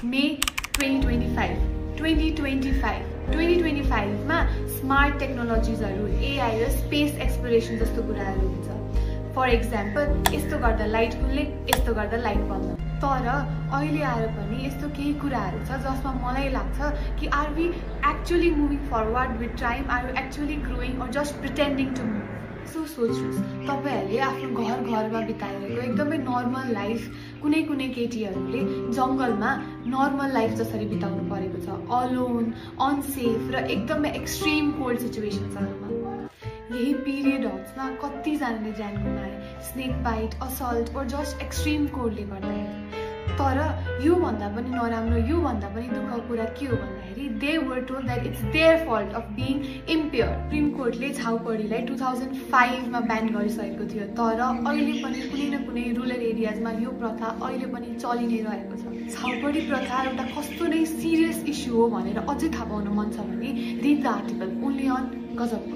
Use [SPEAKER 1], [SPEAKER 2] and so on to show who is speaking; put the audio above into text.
[SPEAKER 1] मे 2025 मा smart टेक्नोलोजिजहरु AI र space exploration जस्तो कुराहरु हुन्छ फर एक्जाम्पल यस्तो गर्दा लाइट खुल्ने यस्तो गर्दा लाइट बन्द तर अहिले आएर पनि यस्तो केही कुराहरु छ जसमा मलाई लाग्छ कि are we actually moving forward with time are we actually growing or just pretending to move so सोच्नुस् तपाईहरुले आफ्नो घरमा बिताएको एकदमै नर्मल लाइफ कुनै केटीहरुले जंगलमा नर्मल लाइफ जसरी बिताउनु परेको छ अलोन अनसेफ र एकदमै एक्सट्रीम कोल्ड सिचुएसन्सहरुमा यही पिरियड्समा कति जनाले ज्यान गुमाए स्नेक बाइट असल्ट और जस्ट एक्सट्रीम कोल्डले गर्दाखेरि तर यो भन्दा पनि नराम्रो यो भन्दा पनि दुःखको कुरा के हो भन्दाखेरि they were told that it's their fault of being impure supreme कोर्टले छाउपडीलाई 2005 मा ब्यान गरिसकेको थियो तर अहिले पनि कुनै न कुनै रुरल एरियाजमा यो प्रथा अहिले पनि चलि नै रहेको छ छाउपडी प्रथा एउटा कस्तो नै सिरियस इस्यु हो भनेर अझै थाहा पाउन मन छ भने रिड द आर्टिकल ओन्ली अन गजब